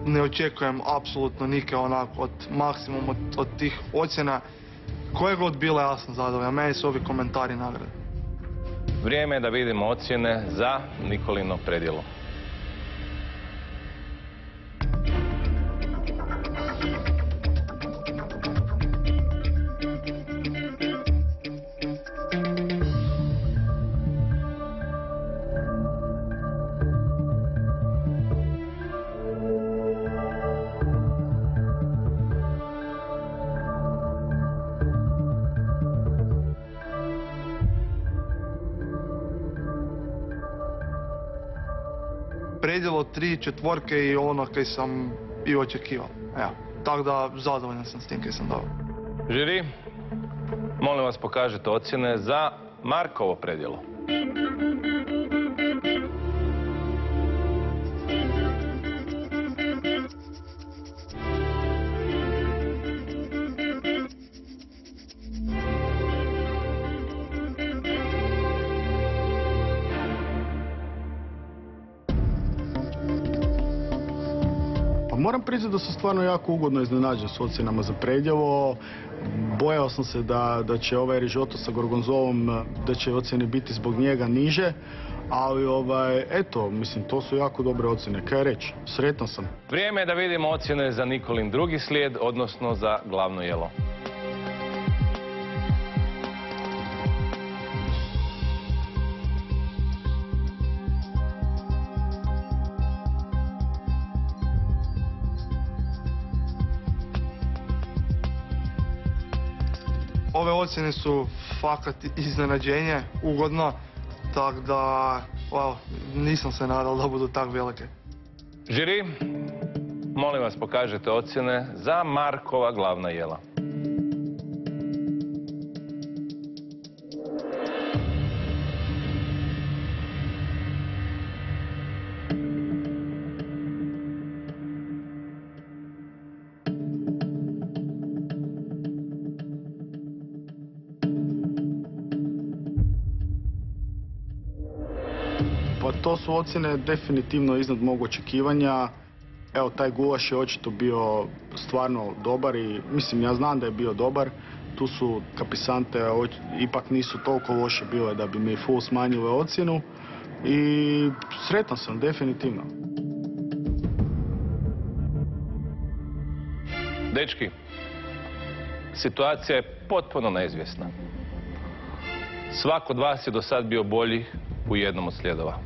ne očekujem apsolutno nike onako od maksimum od tih ocjena. Koje god bile, ja sam zadovoljan. Meni su ovi komentari nagrade. Vrijeme je da vidimo ocjene za Nikolino predjelo. Predjelo 3 četvorke i ono kaj sam i očekivao. Evo, tako da zadovoljan sam s tim kaj sam dao. Žiri, molim vas pokažite ocjene za Markovo predjelo. Moram priznati da sam stvarno jako ugodno iznenađen s ocjenama za predjelo. Bojao sam se da će ovaj rižoto sa gorgonzolom, da će ocjene biti zbog njega niže, ali eto, mislim, to su jako dobre ocjene. Kaj reći, sretan sam. Vrijeme je da vidimo ocjene za Nikolin drugi slijed, odnosno za glavno jelo. Ove ocjene su fakat iznenađenje, ugodno, tako da nisam se nadal da budu tak velike. Žiri, molim vas pokažite ocjene za Markova glavna jela. Pa to su ocjene definitivno iznad mog očekivanja. Evo, taj gulaš je očito bio stvarno dobar i mislim, ja znam da je bio dobar. Tu su kapisante ipak nisu toliko loše bile da bi mi full smanjile ocjenu i sretan sam, definitivno. Dečki, situacija je potpuno neizvjesna. Svako od vas je do sad bio bolji u jednom od slijedova.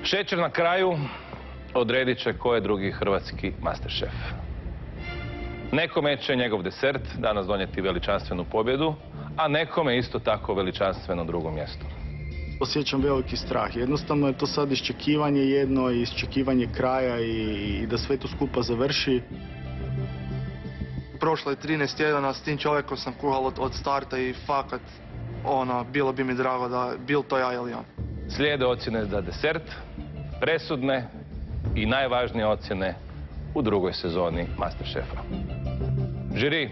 Šećer na kraju odredit će ko je drugi hrvatski masterchef. Nekome će njegov desert danas donijeti veličanstvenu pobjedu, a nekome isto tako veličanstveno drugo mjesto. Osjećam veliki strah. Jednostavno je to sad iščekivanje jedno, iščekivanje kraja i da sve to skupa završi. Prošlo je 13 tjedana, s tim čovjekom sam kuhal od starta i fakat, bilo bi mi drago da bil to ja ili on. Slijede ocjene za desert, presudne i najvažnije ocjene u drugoj sezoni Masterchefa. Žiri,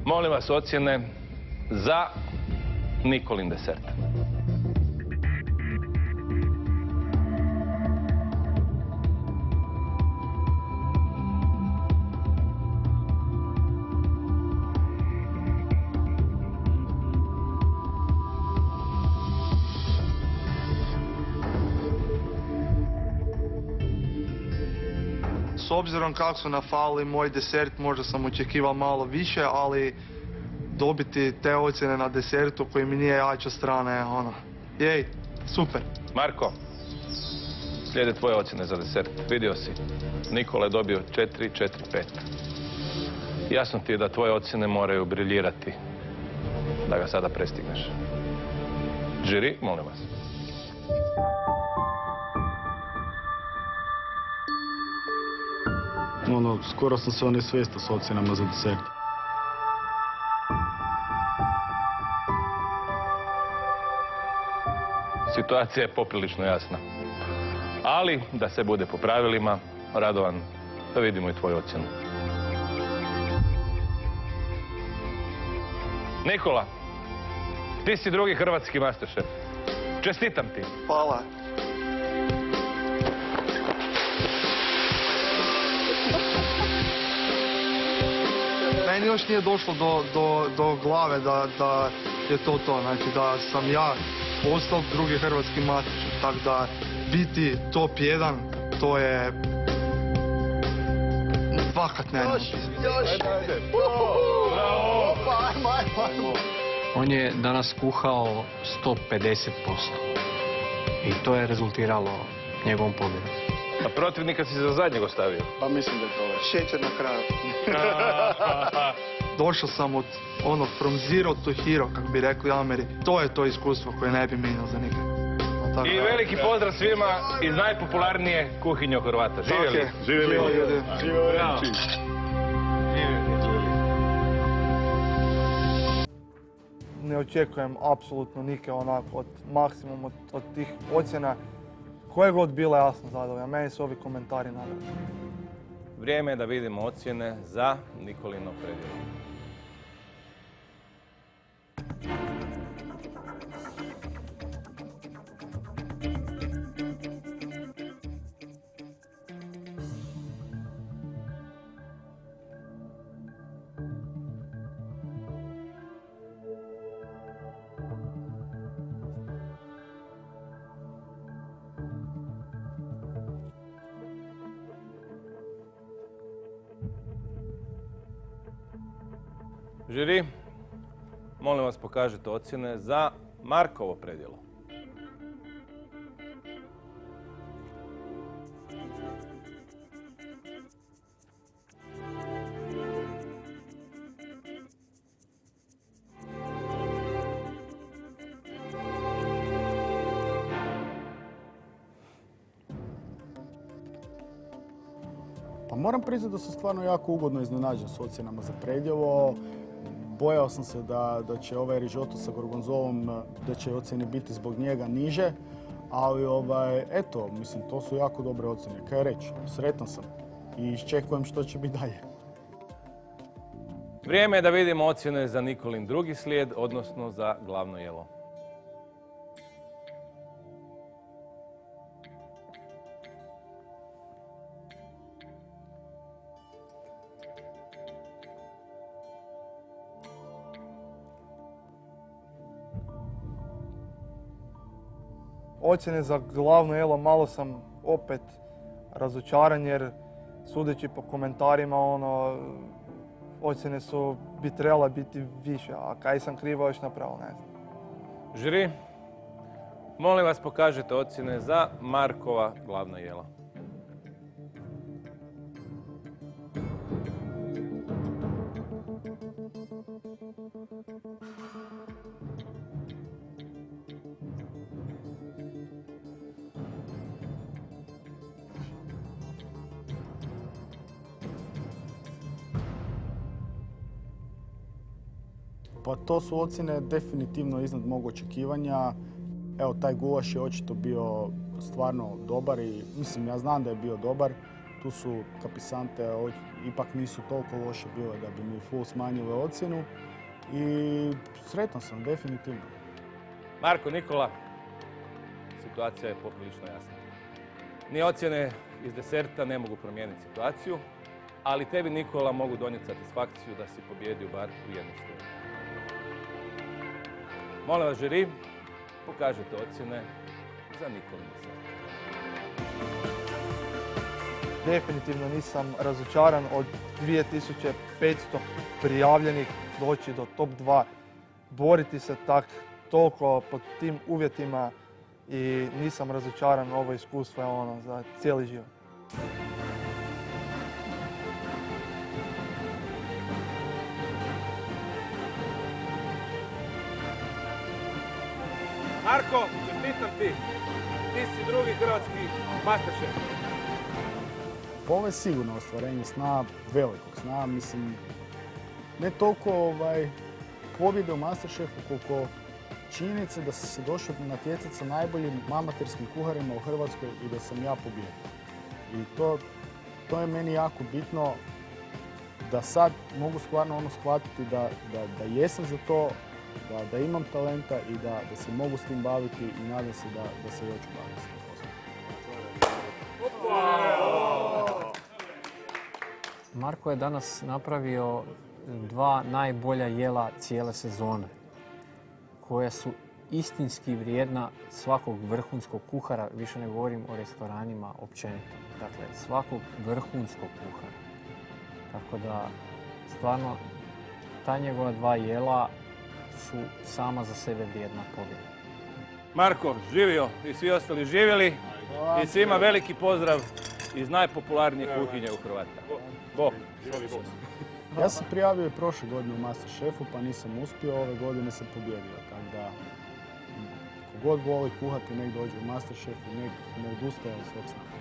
molim vas ocjene za Nikolin desert. S obzirom kako su nafalili moj desert, možda sam očekivao malo više, ali dobiti te ocjene na desertu koji mi nije jača strana, jej, super. Marko, slijede tvoje ocjene za desert. Vidio si, Nikola je dobio 4, 4, 5. Jasno ti je da tvoje ocjene moraju briljirati, da ga sada prestigneš. Žiri, molim vas. Skoro sam se onesvijestio s ocjenama za desert. Situacija je poprilično jasna. Ali, da se bude po pravilima, Radovan, da vidimo i tvoju ocjenu. Nikola, ti si drugi hrvatski masterchef. Čestitam ti. Hvala. meni još nije došlo do glave da je to. Znači da sam ja postao drugi hrvatski master. Tako da biti top 1, to je fakat ne. On je danas kuhao 150%. I to je rezultiralo njegovom pobjedom. A protivnika si za zadnjeg ostavio? Pa mislim da je to već. Šećer na kraju. Došao sam od from zero to hero, kako bi rekli Ameri. To je to iskustvo koje ne bi mijenjao za nikad. I veliki pozdrav svima iz najpopularnije kuhinje u Hrvata. Živjeli! Živjeli! Ne očekujem apsolutno nike onako od maksimum od tih ocjena. Koje god bile, ja sam zadovoljan. Meni su ovi komentari naravno. Vrijeme je da vidimo ocjene za Nikolino predjelo. Žiri, molim vas pokažite ocjene za Markovo predjelo. Pa moram priznati da sam stvarno jako ugodno iznenađen s ocjenama za predjelo. Bojao sam se da će ovaj rižoto sa gorgonzolom, da će ocjene biti zbog njega niže, ali eto, mislim, to su jako dobre ocjene. Kaj reći, sretan sam i iščekujem što će biti dalje. Vrijeme je da vidimo ocjene za Nikolin drugi slijed, odnosno za glavno jelo. Ocjene za glavno jelo malo sam opet razočaran jer sudeći po komentarima ocjene bi trebala biti više, a kaj sam krivo još napravio, ne znam. Žiri, molim vas pokažite ocjene za Markova glavna jela. Pa to su ocjene definitivno iznad mog očekivanja. Evo, taj gulaš je očito bio stvarno dobar i mislim, ja znam da je bio dobar. Tu su kapisante, ipak nisu toliko loše bile da bi mi full smanjile ocjenu. I sretan sam, definitivno. Marko, Nikola, situacija je poprilično jasna. Ni ocjene iz deserta ne mogu promijeniti situaciju, ali tebi, Nikola, mogu donijeti satisfakciju da si pobjedio bar u jednom slijedu. Molim vas, žiri, pokažete ocjene za Nikolin desert. Definitivno nisam razočaran od 2500 prijavljenih doći do top 2, boriti se toliko pod tim uvjetima i nisam razočaran, ovo iskustvo je za cijeli život. Marko, čestitam ti. Ti si drugi hrvatski masterchef. Pa ovo je sigurno ostvarenje sna, velikog sna. Mislim, ne toliko pobjede u Masterchefu koliko činjenice da sam se došao natjecati sa najboljim amaterskim kuharima u Hrvatskoj i da sam ja pobjedio. I to je meni jako bitno da sad mogu stvarno shvatiti da jesam za to, da imam talenta i da se mogu s tim baviti i nadam se da se još ću baviti s tim poslom. Marko je danas napravio dva najbolja jela cijele sezone, koja su istinski vrijedna svakog vrhunskog kuhara, više ne govorim o restoranima općenito. Dakle, svakog vrhunskog kuhara. Tako da, stvarno, ta njegova dva jela su sama za sebe vrijedna pobjeda. Marko, živio i svi ostali živjeli i svima veliki pozdrav iz najpopularnije kuhinje u Hrvata. Bog. Ja sam prijavio i prošle godine u Masterchefu, pa nisam uspio, ove godine sam pobjedio. Tako da, kogod voli kuhati, nek dođe u Masterchef i nek ne odustaje od svog sna.